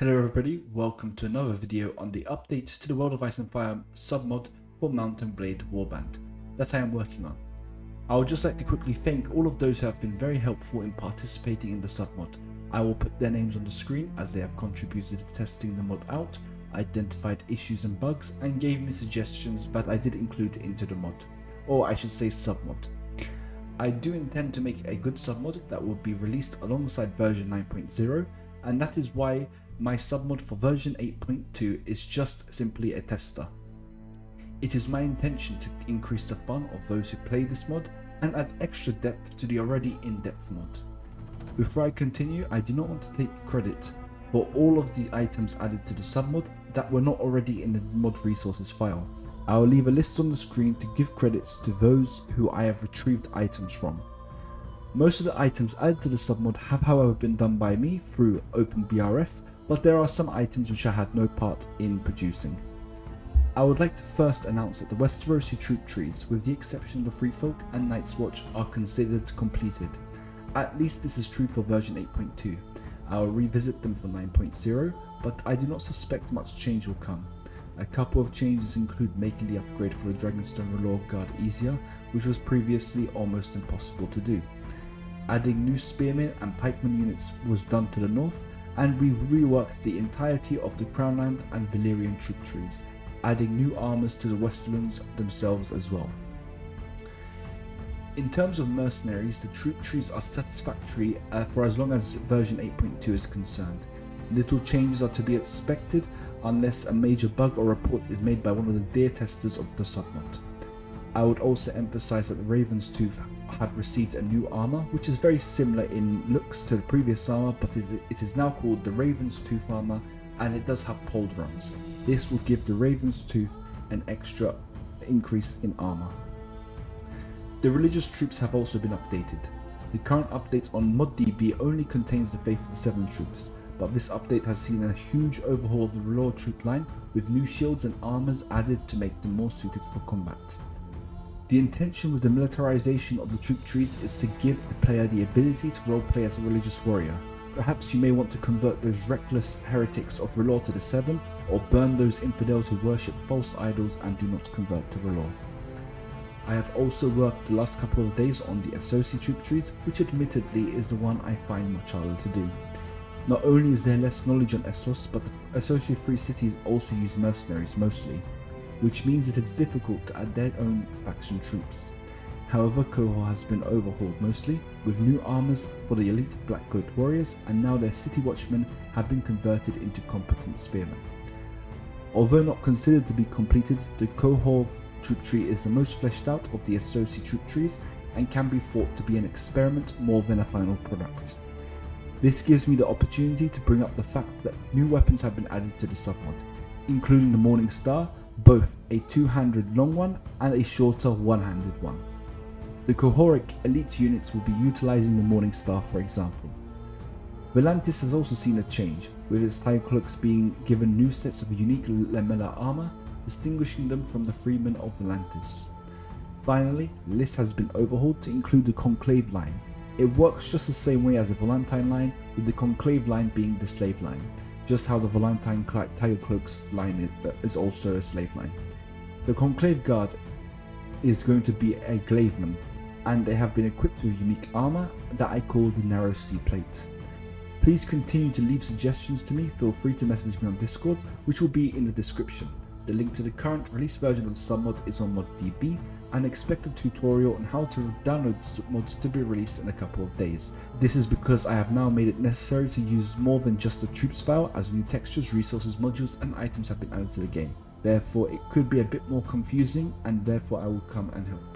Hello everybody, welcome to another video on the update to the World of Ice and Fire submod for Mountain Blade Warband that I am working on. I would just like to quickly thank all of those who have been very helpful in participating in the submod. I will put their names on the screen as they have contributed to testing the mod out, identified issues and bugs, and gave me suggestions that I did include into the mod, or I should say submod. I do intend to make a good submod that will be released alongside version 9.0, and that is why my submod for version 8.2 is just simply a tester. It is my intention to increase the fun of those who play this mod and add extra depth to the already in-depth mod. Before I continue, I do not want to take credit for all of the items added to the submod that were not already in the mod resources file. I will leave a list on the screen to give credits to those who I have retrieved items from. Most of the items added to the submod have however been done by me through OpenBRF, but there are some items which I had no part in producing. I would like to first announce that the Westerosi troop trees, with the exception of the Free Folk and Night's Watch, are considered completed. At least this is true for version 8.2. I will revisit them for 9.0, but I do not suspect much change will come. A couple of changes include making the upgrade for the Dragonstone Relore Guard easier, which was previously almost impossible to do. Adding new Spearmen and Pikemen units was done to the north, and we reworked the entirety of the Crownland and Valyrian troop trees, adding new armors to the Westerlands themselves as well. In terms of mercenaries, the troop trees are satisfactory for as long as version 8.2 is concerned. Little changes are to be expected unless a major bug or report is made by one of the deer testers of the submod. I would also emphasize that the Raven's Tooth have received a new armor, which is very similar in looks to the previous armor, but it is now called the Raven's Tooth armor, and it does have pauldrons. This will give the Raven's Tooth an extra increase in armor. The religious troops have also been updated. The current update on ModDB only contains the Faithful 7 troops, but this update has seen a huge overhaul of the Relore troop line, with new shields and armors added to make them more suited for combat. The intention with the militarization of the troop trees is to give the player the ability to roleplay as a religious warrior. Perhaps you may want to convert those reckless heretics of Relore to the 7, or burn those infidels who worship false idols and do not convert to Relore. I have also worked the last couple of days on the Associ troop trees, which admittedly is the one I find much harder to do. Not only is there less knowledge on Essos, but the Associ free cities also use mercenaries mostly, which means that it's difficult to add their own faction troops. However, Cohort has been overhauled mostly, with new armors for the elite Black Goat warriors, and now their city watchmen have been converted into competent spearmen. Although not considered to be completed, the Cohort troop tree is the most fleshed out of the Associ troop trees and can be thought to be an experiment more than a final product. This gives me the opportunity to bring up the fact that new weapons have been added to the submod, including the Morning Star, both a two-handed long one and a shorter one-handed one. The Cohoric elite units will be utilizing the Morning Star, for example. Volantis has also seen a change, with its Time Cloaks being given new sets of unique lamellar armor, distinguishing them from the freemen of Volantis. Finally, Lys has been overhauled to include the Conclave line. It works just the same way as the Volantine line, with the Conclave line being the slave line, just how the Volantine Tiger Cloaks line is also a slave line. The Conclave Guard is going to be a Glaveman, and they have been equipped with unique armor that I call the Narrow Sea Plate. Please continue to leave suggestions to me, feel free to message me on Discord, which will be in the description. The link to the current release version of the submod is on ModDB, and expect a tutorial on how to download the submod to be released in a couple of days. This is because I have now made it necessary to use more than just the troops file, as new textures, resources, modules and items have been added to the game. Therefore it could be a bit more confusing, and therefore I will come and help.